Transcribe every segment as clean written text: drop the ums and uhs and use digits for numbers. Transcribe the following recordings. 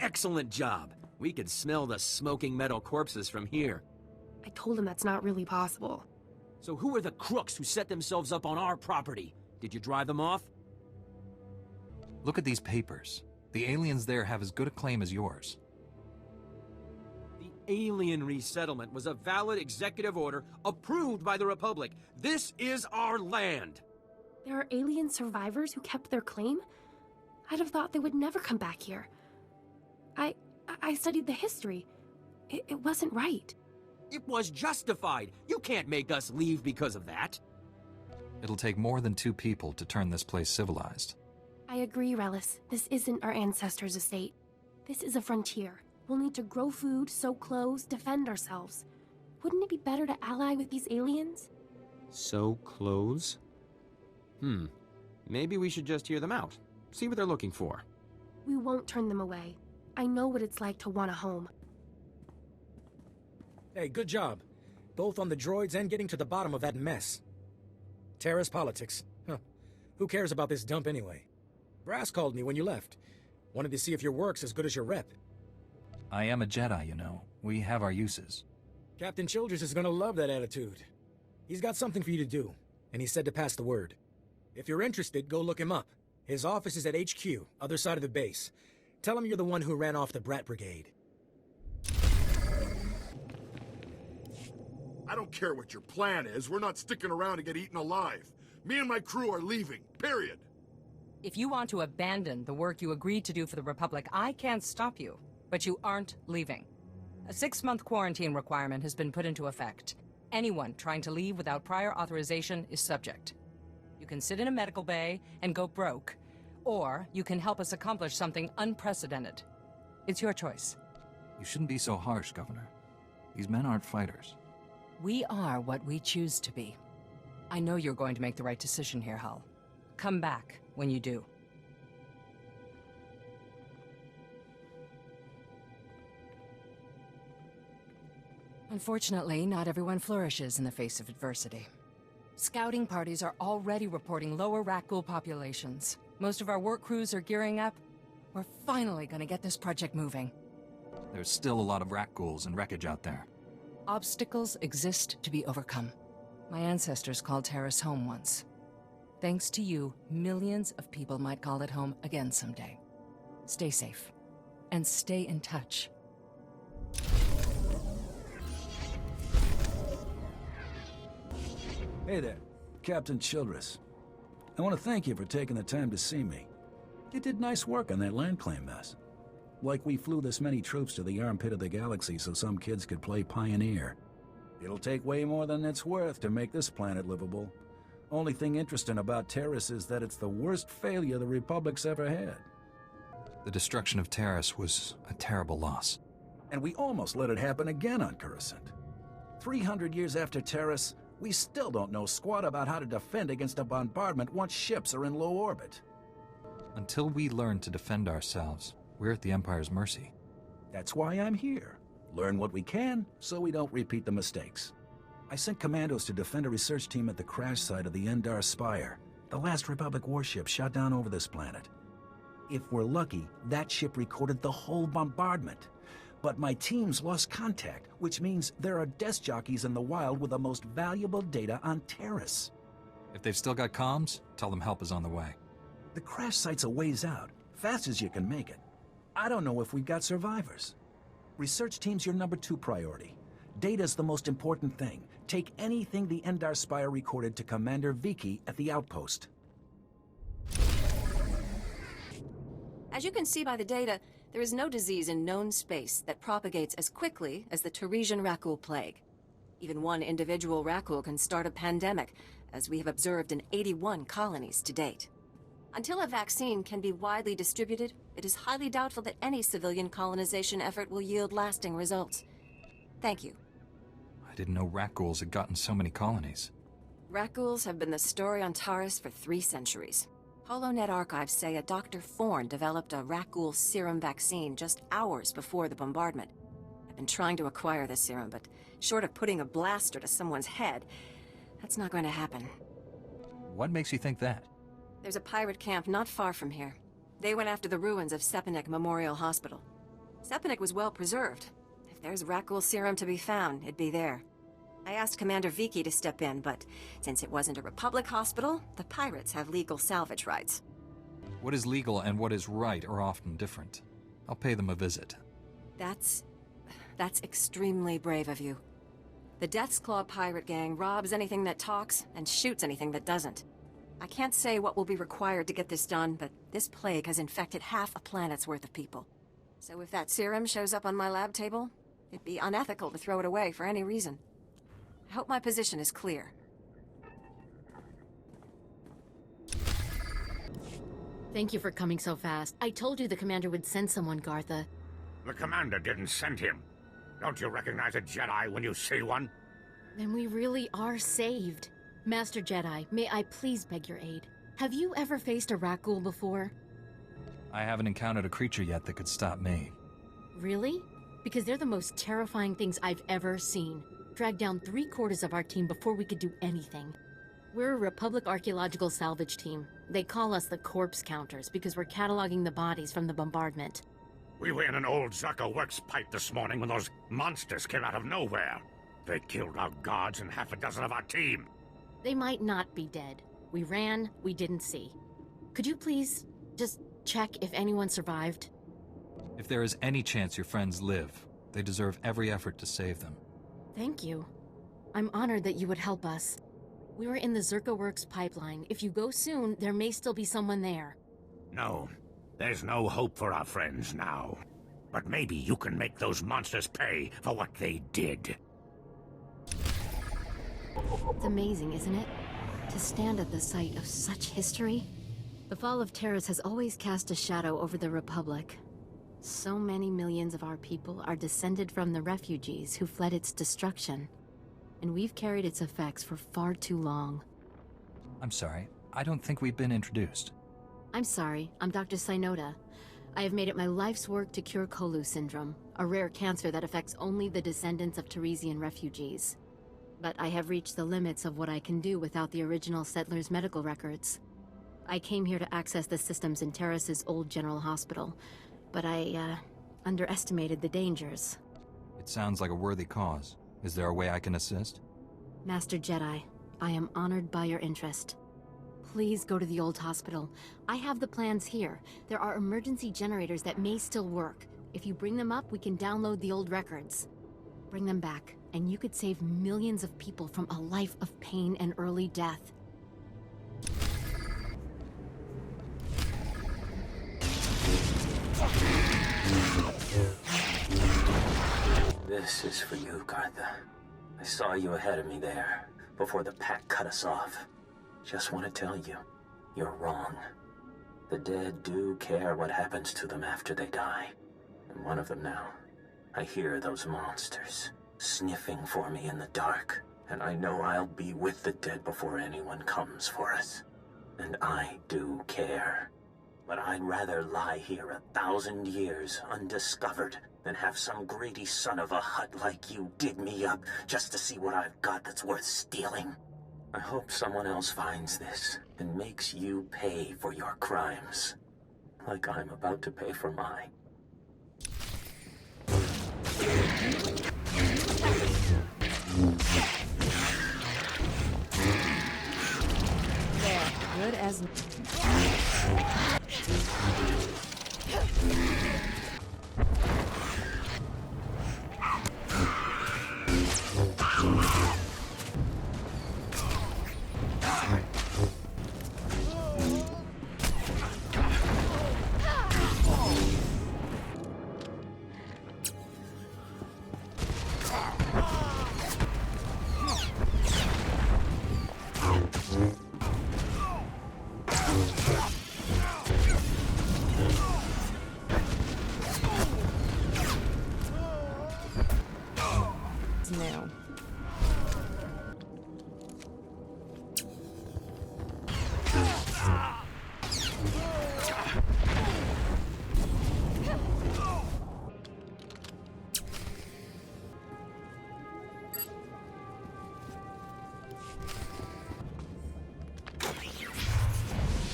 Excellent job. We could smell the smoking metal corpses from here. I told him that's not really possible. So who are the crooks who set themselves up on our property? Did you drive them off? Look at these papers. The aliens there have as good a claim as yours. The alien resettlement was a valid executive order approved by the Republic. This is our land! There are alien survivors who kept their claim? I'd have thought they would never come back here. I studied the history. It wasn't right. It was justified. You can't make us leave because of that. It'll take more than 2 people to turn this place civilized. I agree, Relis. This isn't our ancestors' estate. This is a frontier. We'll need to grow food, sew clothes, defend ourselves. Wouldn't it be better to ally with these aliens? Sew clothes? Maybe we should just hear them out. See what they're looking for. We won't turn them away. I know what it's like to want a home. Hey, good job. Both on the droids and getting to the bottom of that mess. Taris politics. Huh. Who cares about this dump anyway? Brass called me when you left. Wanted to see if your work's as good as your rep. I am a Jedi, you know. We have our uses. Captain Childress is gonna love that attitude. He's got something for you to do, and he said to pass the word. If you're interested, go look him up. His office is at HQ, other side of the base. Tell him you're the one who ran off the Brat Brigade. I don't care what your plan is. We're not sticking around to get eaten alive. Me and my crew are leaving, period. If you want to abandon the work you agreed to do for the Republic, I can't stop you. But you aren't leaving. A 6-month quarantine requirement has been put into effect. Anyone trying to leave without prior authorization is subject. You can sit in a medical bay and go broke, or you can help us accomplish something unprecedented. It's your choice. You shouldn't be so harsh, Governor. These men aren't fighters. We are what we choose to be. I know you're going to make the right decision here, Hull. Come back when you do. Unfortunately, not everyone flourishes in the face of adversity. Scouting parties are already reporting lower Rakghoul populations. Most of our work crews are gearing up. We're finally gonna get this project moving. There's still a lot of Rakghouls and wreckage out there. Obstacles exist to be overcome. My ancestors called Taris home once. Thanks to you, millions of people might call it home again someday. Stay safe. And stay in touch. Hey there, Captain Childress. I want to thank you for taking the time to see me. You did nice work on that land claim mess. Like we flew this many troops to the armpit of the galaxy so some kids could play pioneer. It'll take way more than it's worth to make this planet livable. Only thing interesting about Taris is that it's the worst failure the Republic's ever had. The destruction of Taris was a terrible loss. And we almost let it happen again on Coruscant. 300 years after Taris, we still don't know squat about how to defend against a bombardment once ships are in low orbit. Until we learn to defend ourselves, we're at the Empire's mercy. That's why I'm here. Learn what we can, so we don't repeat the mistakes. I sent commandos to defend a research team at the crash site of the Endar Spire, the last Republic warship shot down over this planet. If we're lucky, that ship recorded the whole bombardment. But my team's lost contact, which means there are desk jockeys in the wild with the most valuable data on Taris. If they've still got comms, tell them help is on the way. The crash site's a ways out, fast as you can make it. I don't know if we've got survivors. Research team's your number 2 priority. Data's the most important thing. Take anything the Endar Spire recorded to Commander Viki at the outpost. As you can see by the data, there is no disease in known space that propagates as quickly as the Tarisian Rakghoul plague. Even one individual Rakghoul can start a pandemic, as we have observed in 81 colonies to date. Until a vaccine can be widely distributed, it is highly doubtful that any civilian colonization effort will yield lasting results. Thank you. I didn't know Rakghouls had gotten so many colonies. Rakghouls have been the story on Taris for 3 centuries. HoloNet archives say a Dr. Thorne developed a Rakghoul serum vaccine just hours before the bombardment. I've been trying to acquire the serum, but short of putting a blaster to someone's head, that's not going to happen. What makes you think that? There's a pirate camp not far from here. They went after the ruins of Sepanek Memorial Hospital. Sepanik was well preserved. If there's Rakghoul serum to be found, it'd be there. I asked Commander Viki to step in, but since it wasn't a Republic hospital, the pirates have legal salvage rights. What is legal and what is right are often different. I'll pay them a visit. That's extremely brave of you. The Death's Claw pirate gang robs anything that talks and shoots anything that doesn't. I can't say what will be required to get this done, but this plague has infected half a planet's worth of people. So if that serum shows up on my lab table, it'd be unethical to throw it away for any reason. I hope my position is clear. Thank you for coming so fast. I told you the commander would send someone, Gartha. The commander didn't send him. Don't you recognize a Jedi when you see one? Then we really are saved. Master Jedi, may I please beg your aid? Have you ever faced a Rakghoul before? I haven't encountered a creature yet that could stop me. Really? Because they're the most terrifying things I've ever seen. Dragged down 3/4 of our team before we could do anything. We're a Republic archaeological salvage team. They call us the corpse counters because we're cataloging the bodies from the bombardment. We were in an old Zerka works pipe this morning when those monsters came out of nowhere. They killed our guards and half a dozen of our team. They might not be dead. We ran, we didn't see. Could you please just check if anyone survived? If there is any chance your friends live, they deserve every effort to save them. Thank you. I'm honored that you would help us. We were in the Zerka Works pipeline. If you go soon, there may still be someone there. No, there's no hope for our friends now. But maybe you can make those monsters pay for what they did. It's amazing, isn't it? To stand at the site of such history. The fall of Taris has always cast a shadow over the Republic. So many millions of our people are descended from the refugees who fled its destruction. And we've carried its effects for far too long. I'm sorry, I don't think we've been introduced. I'm sorry, I'm Dr. Synoda. I have made it my life's work to cure Kolu syndrome, a rare cancer that affects only the descendants of Tarisian refugees. But I have reached the limits of what I can do without the original settlers' medical records. I came here to access the systems in Taris's old general hospital, but I, underestimated the dangers. It sounds like a worthy cause. Is there a way I can assist? Master Jedi, I am honored by your interest. Please go to the old hospital. I have the plans here. There are emergency generators that may still work. If you bring them up, we can download the old records. Bring them back, and you could save millions of people from a life of pain and early death. This is for you, Gartha. I saw you ahead of me there, before the pack cut us off. Just want to tell you, you're wrong. The dead do care what happens to them after they die. I'm one of them now. I hear those monsters sniffing for me in the dark, and I know I'll be with the dead before anyone comes for us. And I do care. But I'd rather lie here 1,000 years undiscovered than have some greedy son of a hut like you dig me up just to see what I've got that's worth stealing. I hope someone else finds this and makes you pay for your crimes, like I'm about to pay for mine. There, good as... now.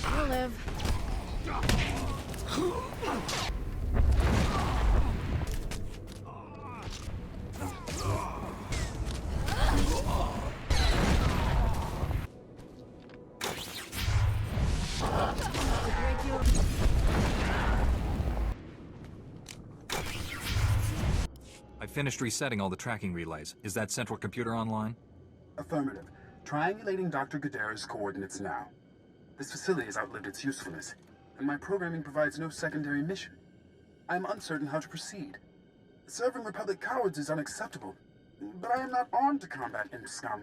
I'll live. finished resetting all the tracking relays. Is that central computer online? Affirmative. Triangulating Dr. Gadara's coordinates now. This facility has outlived its usefulness, and my programming provides no secondary mission. I am uncertain how to proceed. Serving Republic cowards is unacceptable, but I am not armed to combat imp scum.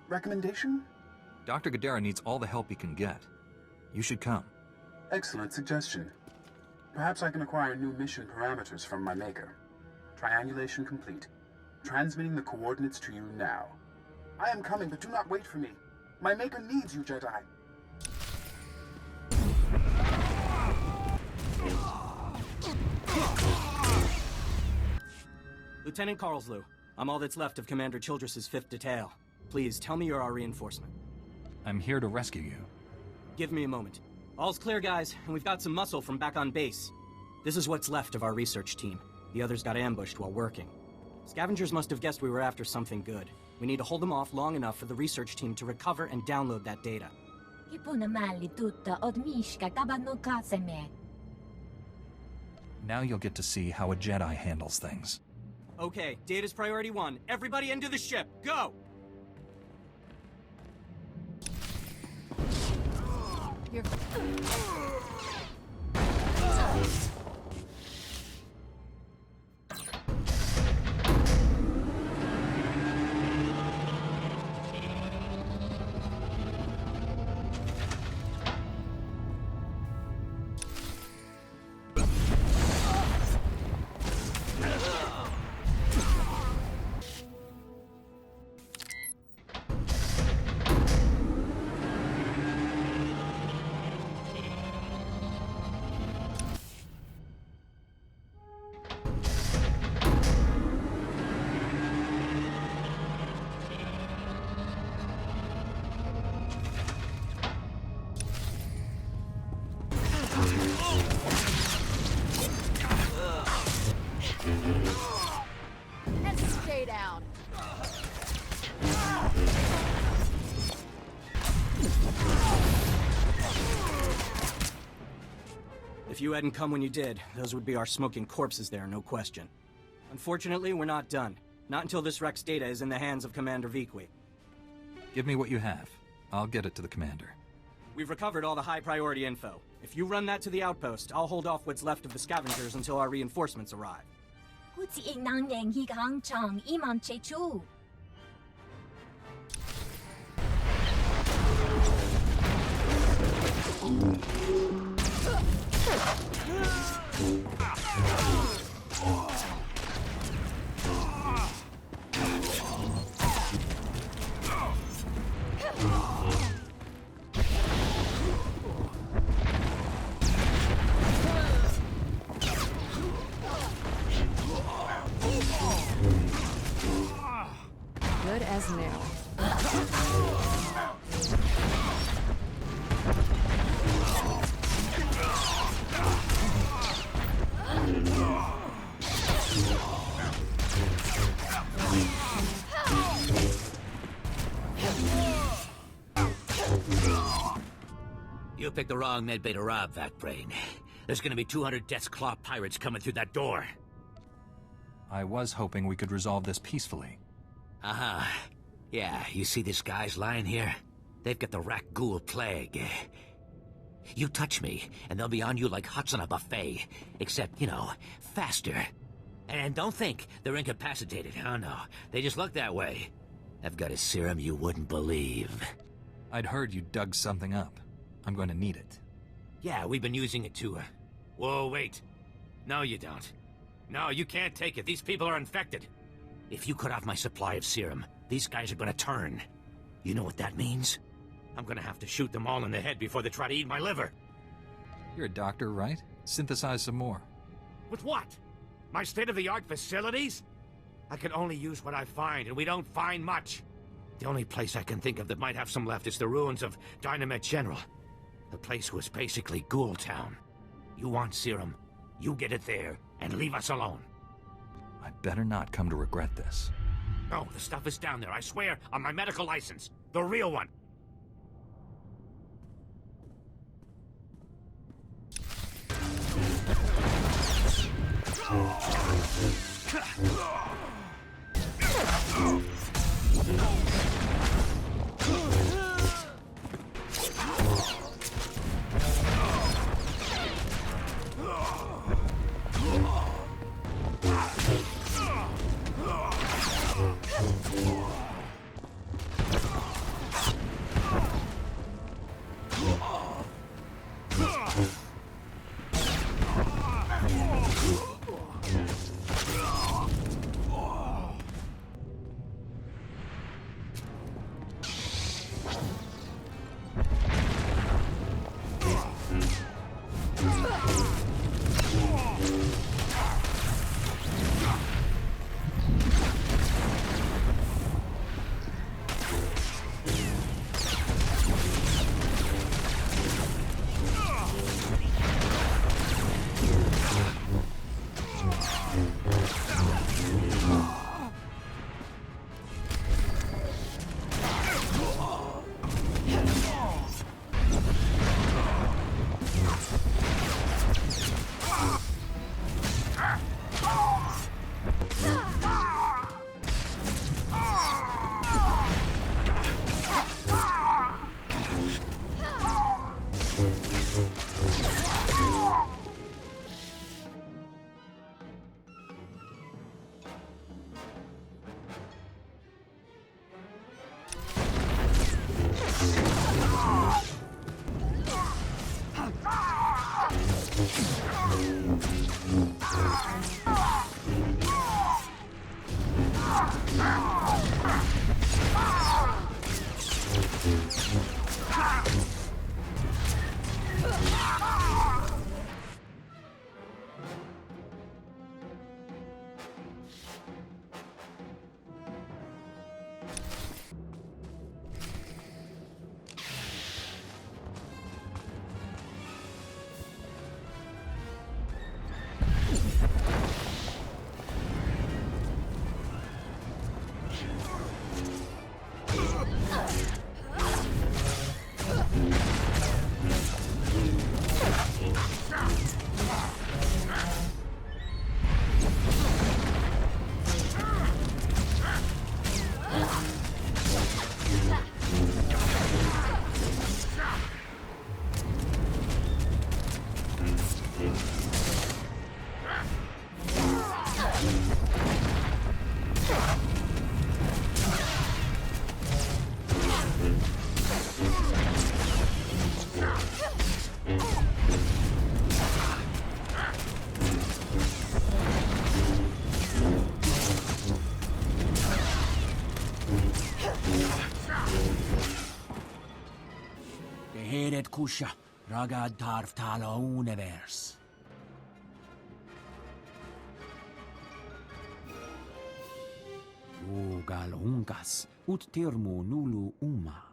Recommendation? Dr. Gadara needs all the help he can get. You should come. Excellent suggestion. Perhaps I can acquire new mission parameters from my maker. Triangulation complete. Transmitting the coordinates to you now. I am coming, but do not wait for me. My maker needs you, Jedi. Lieutenant Carlslow, I'm all that's left of Commander Childress's 5th Detail. Please, tell me you're our reinforcement. I'm here to rescue you. Give me a moment. All's clear, guys, and we've got some muscle from back on base. This is what's left of our research team. The others got ambushed while working. Scavengers must have guessed we were after something good. We need to hold them off long enough for the research team to recover and download that data. Now you'll get to see how a Jedi handles things. Okay, data's priority 1. Everybody into the ship, go! You're... Stay down. If you hadn't come when you did, those would be our smoking corpses there, no question. Unfortunately, we're not done. Not until this Rex data is in the hands of Commander Viqui. Give me what you have. I'll get it to the commander. We've recovered all the high-priority info. If you run that to the outpost, I'll hold off what's left of the scavengers until our reinforcements arrive. Good as new. You picked the wrong medbay to rob, Vac-Brain. There's gonna be 200 Death's Claw pirates coming through that door. I was hoping we could resolve this peacefully. Uh-huh. Yeah, you see these guys lying here? They've got the Rakghoul plague. You touch me, and they'll be on you like hots on a buffet. Except, you know, faster. And don't think they're incapacitated. Oh, no. They just look that way. I've got a serum you wouldn't believe. I'd heard you dug something up. I'm going to need it. Yeah, we've been using it to, Whoa, wait. No, you don't. No, you can't take it. These people are infected. If you cut off my supply of serum, these guys are gonna turn. You know what that means? I'm gonna have to shoot them all in the head before they try to eat my liver. You're a doctor, right? Synthesize some more. With what? My state-of-the-art facilities? I can only use what I find, and we don't find much. The only place I can think of that might have some left is the ruins of Dynamite General. The place was basically Ghoul Town. You want serum, you get it there, and leave us alone. I better not come to regret this. No, the stuff is down there, I swear, on my medical license. The real one. Heret kusha, ragad tarf tala univers. Ugal unkas, ut termo nulu uma.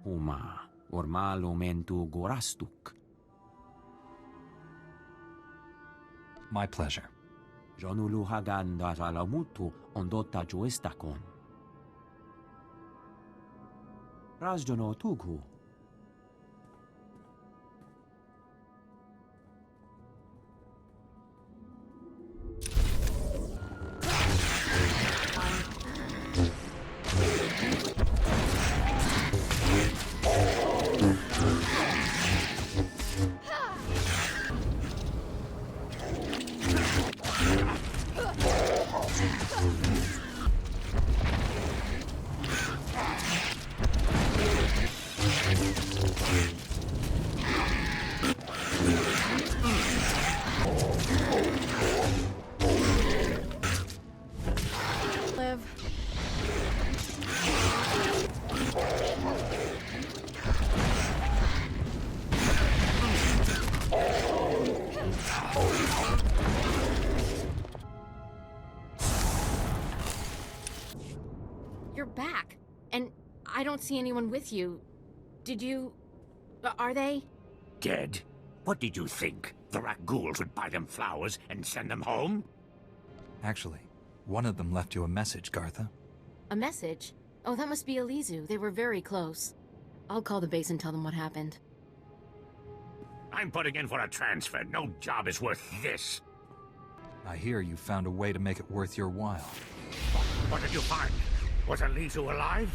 Uma, ormalo mentu gorastuk. My pleasure. Jonulu hagan datala mutu ondota joestakon. Razdono tughu. You're back, and I don't see anyone with you. Did you... are they? Dead? What did you think? The Rakghouls would buy them flowers and send them home? Actually, one of them left you a message, Gartha. A message? Oh, that must be Elizu. They were very close. I'll call the base and tell them what happened. I'm putting in for a transfer. No job is worth this. I hear you found a way to make it worth your while. What did you find? Was Elizu alive?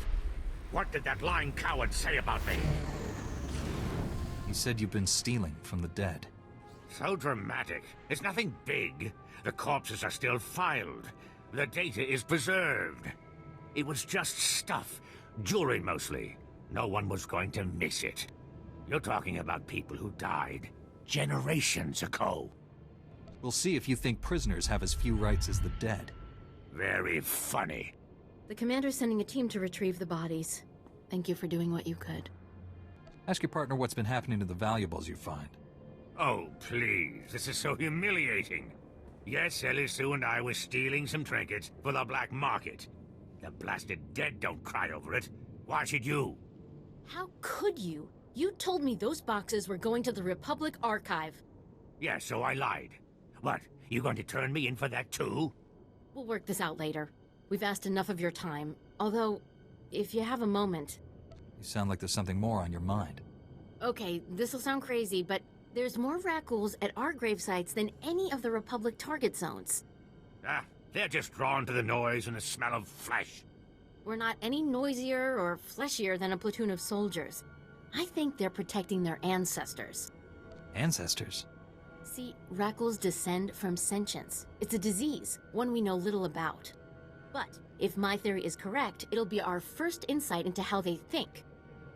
What did that lying coward say about me? He said you've been stealing from the dead. So dramatic. It's nothing big. The corpses are still filed. The data is preserved. It was just stuff. Jewelry mostly. No one was going to miss it. You're talking about people who died generations ago. We'll see if you think prisoners have as few rights as the dead. Very funny. The commander's sending a team to retrieve the bodies. Thank you for doing what you could. Ask your partner what's been happening to the valuables you find. Oh, please. This is so humiliating. Yes, Elizu and I were stealing some trinkets for the black market. The blasted dead don't cry over it. Why should you? How could you? You told me those boxes were going to the Republic Archive. Yeah, so I lied. What, you going to turn me in for that too? We'll work this out later. We've asked enough of your time. Although, if you have a moment... You sound like there's something more on your mind. Okay, this'll sound crazy, but there's more Rakghouls at our gravesites than any of the Republic target zones. Ah, they're just drawn to the noise and the smell of flesh. We're not any noisier or fleshier than a platoon of soldiers. I think they're protecting their ancestors. Ancestors? See, Rakghouls descend from sentience. It's a disease, one we know little about. But if my theory is correct, it'll be our first insight into how they think.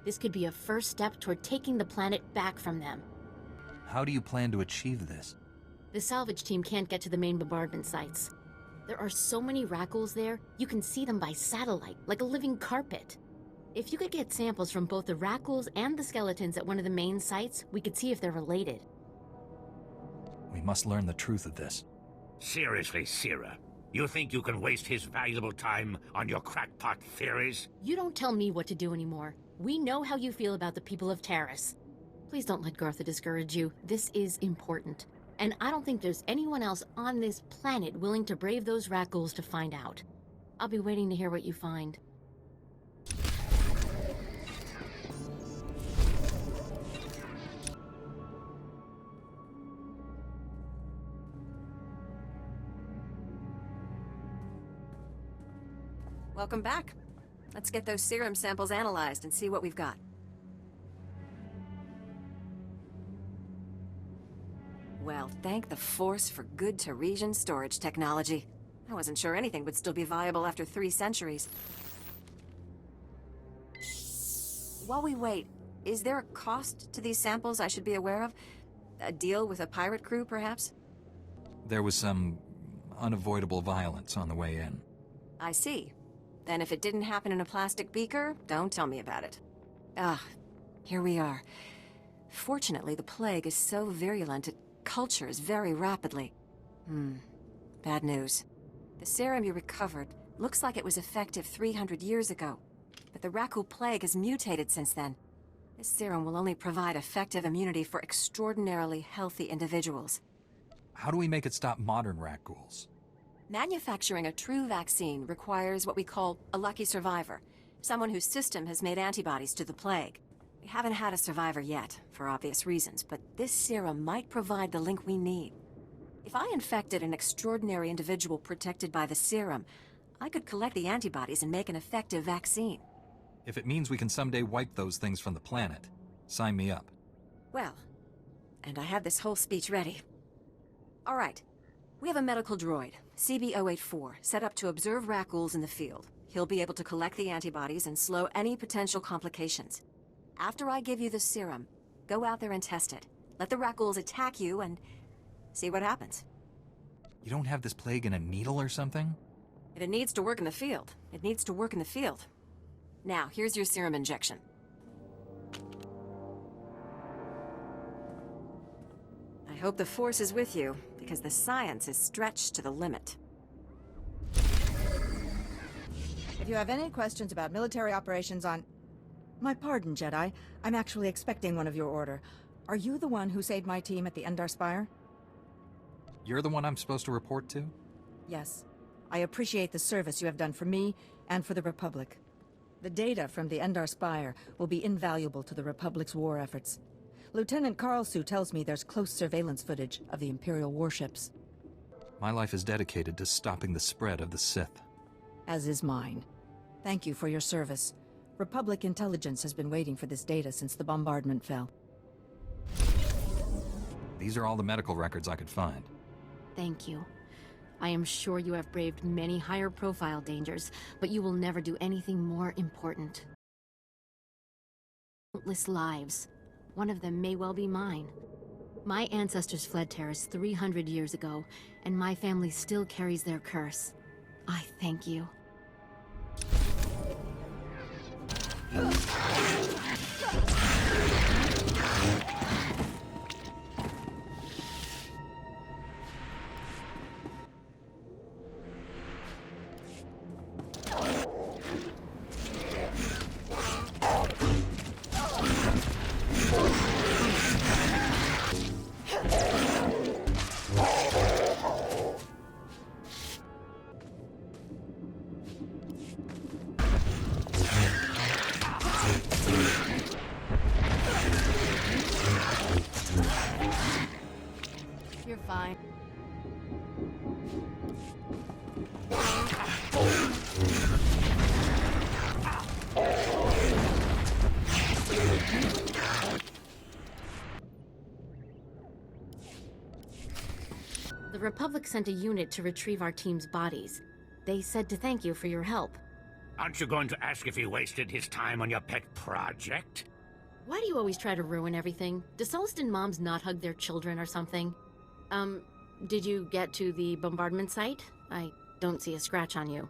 This could be a first step toward taking the planet back from them. How do you plan to achieve this? The salvage team can't get to the main bombardment sites. There are so many Rakghouls there, you can see them by satellite, like a living carpet. If you could get samples from both the Rakghouls and the skeletons at one of the main sites, we could see if they're related. We must learn the truth of this. Seriously, Sierra, you think you can waste his valuable time on your crackpot theories? You don't tell me what to do anymore. We know how you feel about the people of Taris. Please don't let Gartha discourage you. This is important. And I don't think there's anyone else on this planet willing to brave those Rakghouls to find out. I'll be waiting to hear what you find. Welcome back. Let's get those serum samples analyzed and see what we've got. Well, thank the Force for good Taresian storage technology. I wasn't sure anything would still be viable after 3 centuries. While we wait, is there a cost to these samples I should be aware of? A deal with a pirate crew, perhaps? There was some unavoidable violence on the way in. I see. Then if it didn't happen in a plastic beaker, don't tell me about it. Here we are. Fortunately, the plague is so virulent it cultures very rapidly. Bad news. The serum you recovered looks like it was effective 300 years ago, but the Rakghoul plague has mutated since then. This serum will only provide effective immunity for extraordinarily healthy individuals. How do we make it stop modern Rakghouls? Manufacturing a true vaccine requires what we call a lucky survivor, someone whose system has made antibodies to the plague. We haven't had a survivor yet, for obvious reasons, but this serum might provide the link we need. If I infected an extraordinary individual protected by the serum, I could collect the antibodies and make an effective vaccine. If it means we can someday wipe those things from the planet, sign me up. Well, and I have this whole speech ready. All right. We have a medical droid, CB-084, set up to observe Rakghouls in the field. He'll be able to collect the antibodies and slow any potential complications. After I give you the serum, go out there and test it. Let the Rakghouls attack you and see what happens. You don't have this plague in a needle or something? If it needs to work in the field, it needs to work in the field. Now, here's your serum injection. I hope the Force is with you, because the science is stretched to the limit. If you have any questions about military operations on... My pardon, Jedi. I'm actually expecting one of your order. Are you the one who saved my team at the Endar Spire? You're the one I'm supposed to report to? Yes. I appreciate the service you have done for me and for the Republic. The data from the Endar Spire will be invaluable to the Republic's war efforts. Lieutenant Carlsu tells me there's close surveillance footage of the Imperial warships. My life is dedicated to stopping the spread of the Sith. As is mine. Thank you for your service. Republic intelligence has been waiting for this data since the bombardment fell. These are all the medical records I could find. Thank you. I am sure you have braved many higher-profile dangers, but you will never do anything more important. Countless lives. One of them may well be mine. My ancestors fled Taris 300 years ago, and my family still carries their curse. I thank you. You're fine. The Republic sent a unit to retrieve our team's bodies. They said to thank you for your help. Aren't you going to ask if he wasted his time on your pet project? Why do you always try to ruin everything? Do Sullustan moms not hug their children or something? Did you get to the bombardment site? I don't see a scratch on you.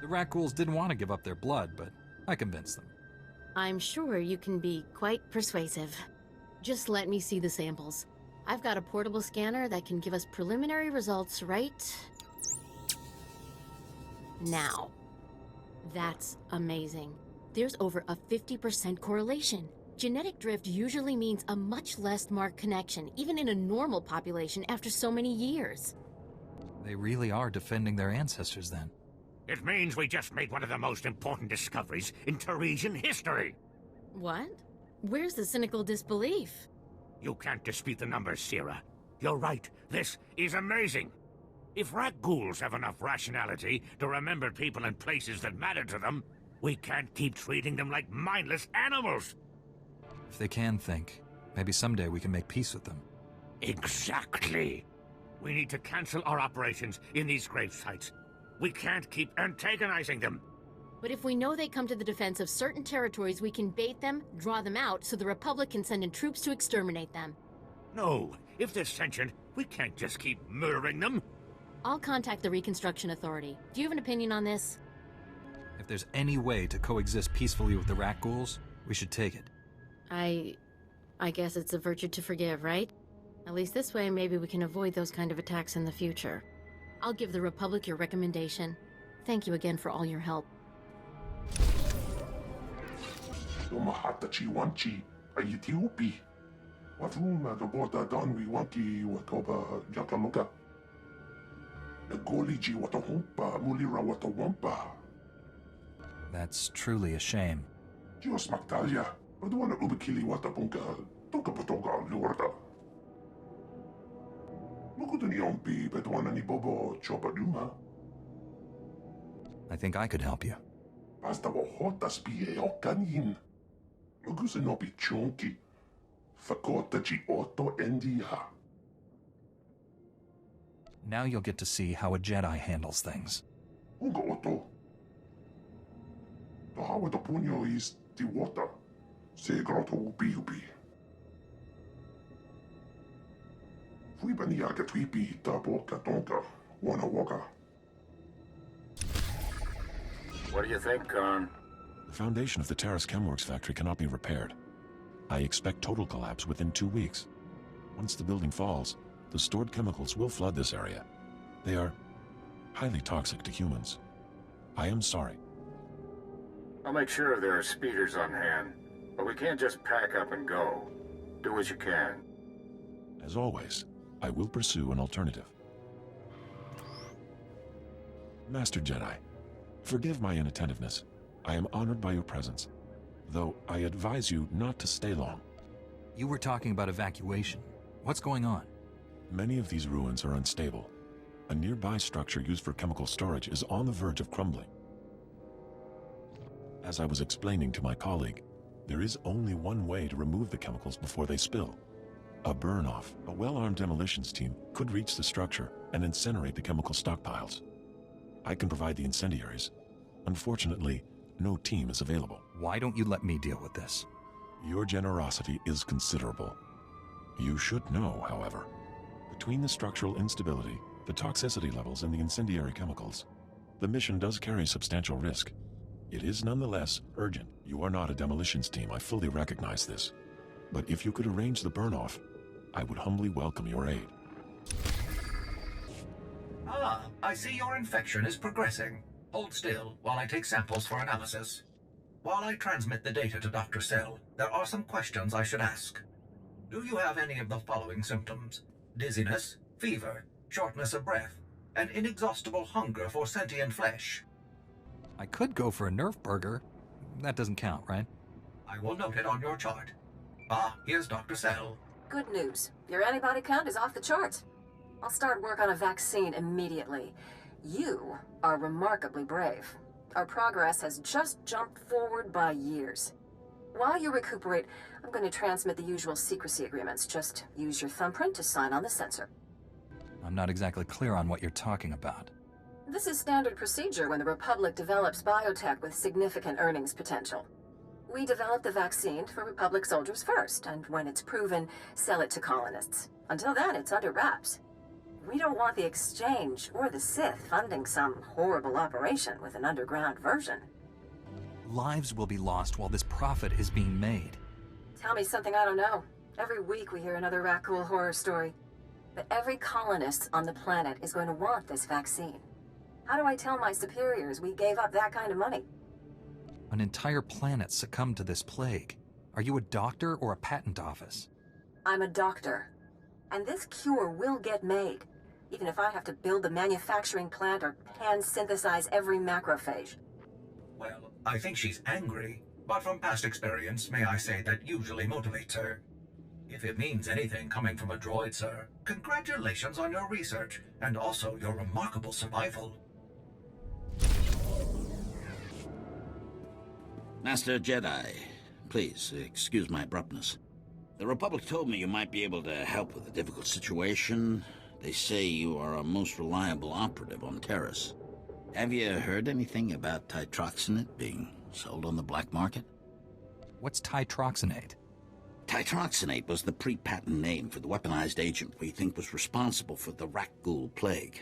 The Rakghouls didn't want to give up their blood, but I convinced them. I'm sure you can be quite persuasive. Just let me see the samples. I've got a portable scanner that can give us preliminary results right now. That's amazing. There's over a 50% correlation. Genetic drift usually means a much less marked connection, even in a normal population after so many years. They really are defending their ancestors, then. It means we just made one of the most important discoveries in Tarisian history. What? Where's the cynical disbelief? You can't dispute the numbers, Sierra. You're right. This is amazing. If Rakghouls have enough rationality to remember people and places that matter to them, we can't keep treating them like mindless animals. If they can think, maybe someday we can make peace with them. Exactly. We need to cancel our operations in these grave sites. We can't keep antagonizing them. But if we know they come to the defense of certain territories, we can bait them, draw them out, so the Republic can send in troops to exterminate them. No, if they're sentient, we can't just keep murdering them. I'll contact the Reconstruction Authority. Do you have an opinion on this? If there's any way to coexist peacefully with the Rakghouls, we should take it. I guess it's a virtue to forgive, right? At least this way, maybe we can avoid those kind of attacks in the future. I'll give the Republic your recommendation. Thank you again for all your help. That's truly a shame. I think I could help you. Now you'll get to see how a Jedi handles things. What do you think, Khan? The foundation of the Taris Chemworks factory cannot be repaired. I expect total collapse within 2 weeks. Once the building falls, the stored chemicals will flood this area. They are highly toxic to humans. I am sorry. I'll make sure there are speeders on hand, but we can't just pack up and go. Do what you can. As always, I will pursue an alternative. Master Jedi, forgive my inattentiveness. I am honored by your presence, though I advise you not to stay long. You were talking about evacuation. What's going on? Many of these ruins are unstable. A nearby structure used for chemical storage is on the verge of crumbling. As I was explaining to my colleague, there is only one way to remove the chemicals before they spill. A burn-off. A well-armed demolitions team could reach the structure and incinerate the chemical stockpiles. I can provide the incendiaries. Unfortunately, no team is available. Why don't you let me deal with this? Your generosity is considerable. You should know, however, between the structural instability, the toxicity levels, and the incendiary chemicals, the mission does carry substantial risk. It is nonetheless urgent. You are not a demolitions team, I fully recognize this. But if you could arrange the burn-off, I would humbly welcome your aid. Ah, I see your infection is progressing. Hold still while I take samples for analysis. While I transmit the data to Dr. Cell, there are some questions I should ask. Do you have any of the following symptoms? Dizziness, fever, shortness of breath, and inexhaustible hunger for sentient flesh? I could go for a Nerf burger. That doesn't count, right? I will note it on your chart. Ah, here's Dr. Cell. Good news. Your antibody count is off the charts. I'll start work on a vaccine immediately. You are remarkably brave. Our progress has just jumped forward by years. While you recuperate, I'm going to transmit the usual secrecy agreements. Just use your thumbprint to sign on the sensor. I'm not exactly clear on what you're talking about. This is standard procedure when the Republic develops biotech with significant earnings potential. We develop the vaccine for Republic soldiers first, and when it's proven, sell it to colonists. Until then, it's under wraps. We don't want the Exchange or the Sith funding some horrible operation with an underground version. Lives will be lost while this profit is being made. Tell me something I don't know. Every week we hear another Rakghoul horror story. But every colonist on the planet is going to want this vaccine. How do I tell my superiors we gave up that kind of money? An entire planet succumbed to this plague. Are you a doctor or a patent office? I'm a doctor. And this cure will get made, even if I have to build the manufacturing plant or hand-synthesize every macrophage. Well, I think she's angry, but from past experience, may I say that usually motivates her. If it means anything coming from a droid, sir, congratulations on your research, and also your remarkable survival. Master Jedi, please, excuse my abruptness. The Republic told me you might be able to help with a difficult situation. They say you are a most reliable operative on Taris. Have you heard anything about titroxinate being sold on the black market? What's titroxinate? Titroxinate was the pre-patent name for the weaponized agent we think was responsible for the Rakghoul plague.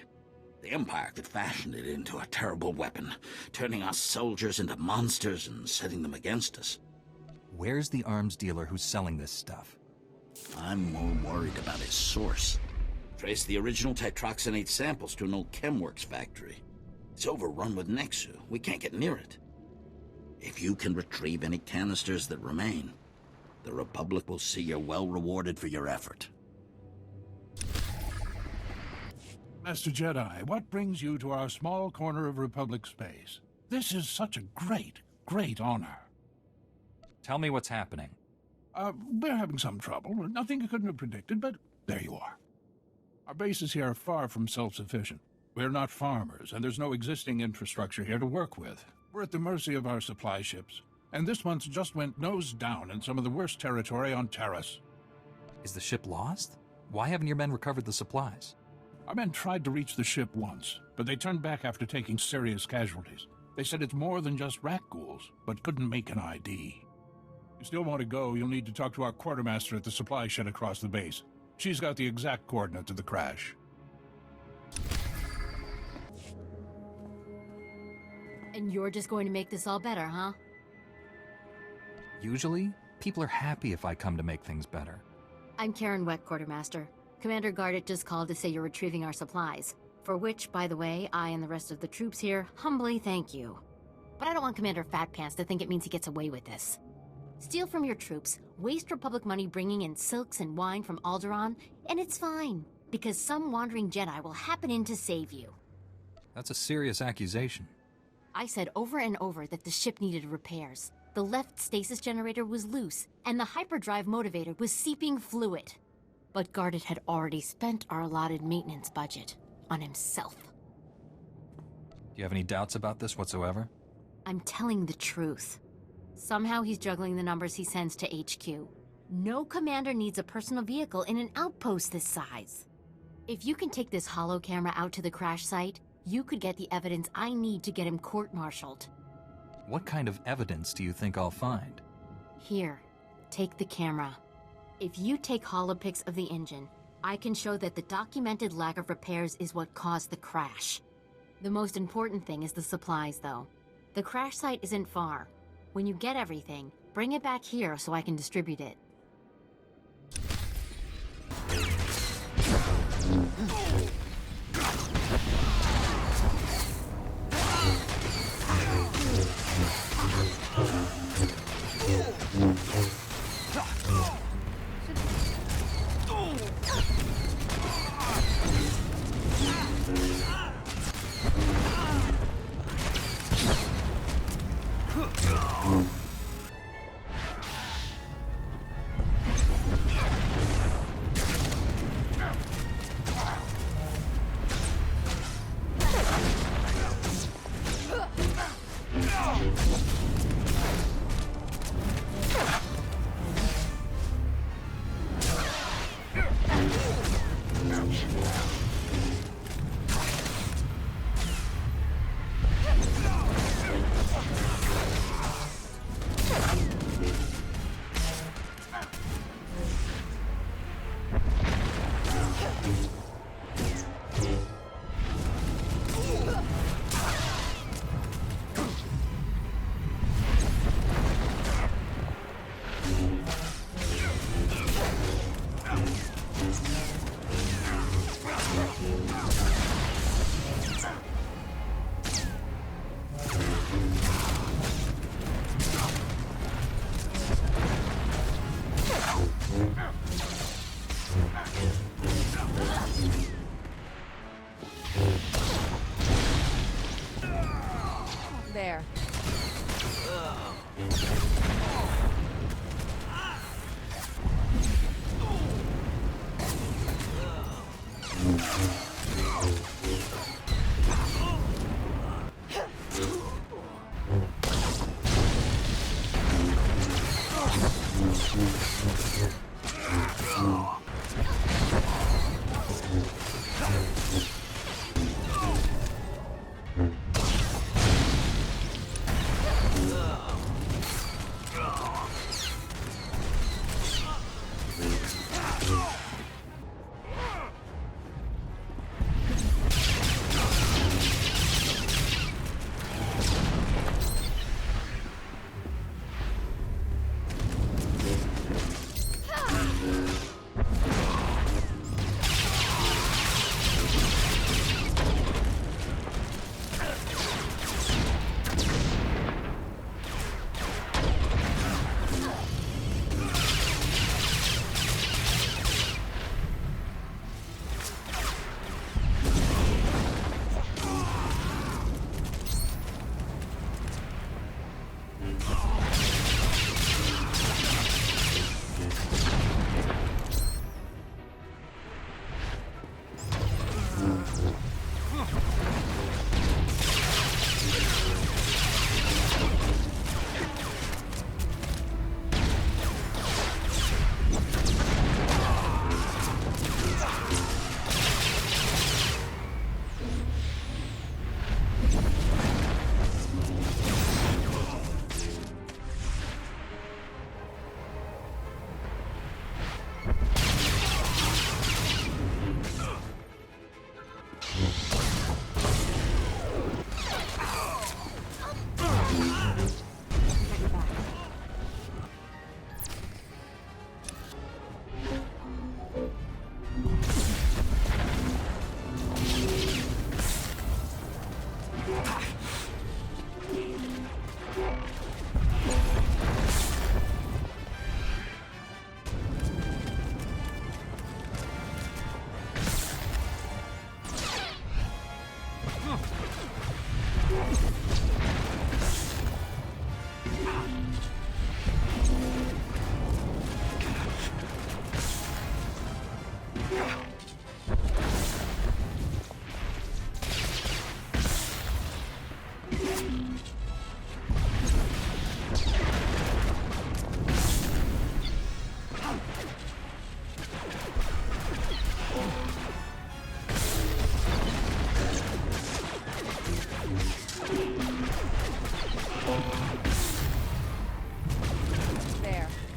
The Empire could fashion it into a terrible weapon, turning us soldiers into monsters and setting them against us. Where's the arms dealer who's selling this stuff? I'm more worried about his source. Trace the original titroxinate samples to an old chemworks factory. It's overrun with Nexu. We can't get near it. If you can retrieve any canisters that remain, the Republic will see you're well rewarded for your effort. Master Jedi, what brings you to our small corner of Republic space? This is such a great honor. Tell me what's happening. We're having some trouble. Nothing you couldn't have predicted, but there you are. Our bases here are far from self-sufficient. We're not farmers, and there's no existing infrastructure here to work with. We're at the mercy of our supply ships. And this month just went nose down in some of the worst territory on Taris. Is the ship lost? Why haven't your men recovered the supplies? Our men tried to reach the ship once, but they turned back after taking serious casualties. They said it's more than just Rakghouls, but couldn't make an ID. If you still want to go, you'll need to talk to our quartermaster at the supply shed across the base. She's got the exact coordinates of the crash. And you're just going to make this all better, huh? Usually, people are happy if I come to make things better. I'm Karen Weck, Quartermaster. Commander Gardet just called to say you're retrieving our supplies. For which, by the way, I and the rest of the troops here humbly thank you. But I don't want Commander Fatpants to think it means he gets away with this. Steal from your troops, waste Republic money bringing in silks and wine from Alderaan, and it's fine, because some wandering Jedi will happen in to save you. That's a serious accusation. I said over and over that the ship needed repairs. The left stasis generator was loose, and the hyperdrive motivator was seeping fluid. But Gardet had already spent our allotted maintenance budget on himself. Do you have any doubts about this whatsoever? I'm telling the truth. Somehow he's juggling the numbers he sends to HQ. No commander needs a personal vehicle in an outpost this size. If you can take this holo camera out to the crash site, you could get the evidence I need to get him court-martialed. What kind of evidence do you think I'll find? Here, take the camera. If you take holopics of the engine, I can show that the documented lack of repairs is what caused the crash. The most important thing is the supplies, though. The crash site isn't far. When you get everything, bring it back here so I can distribute it. There.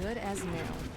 Good as new.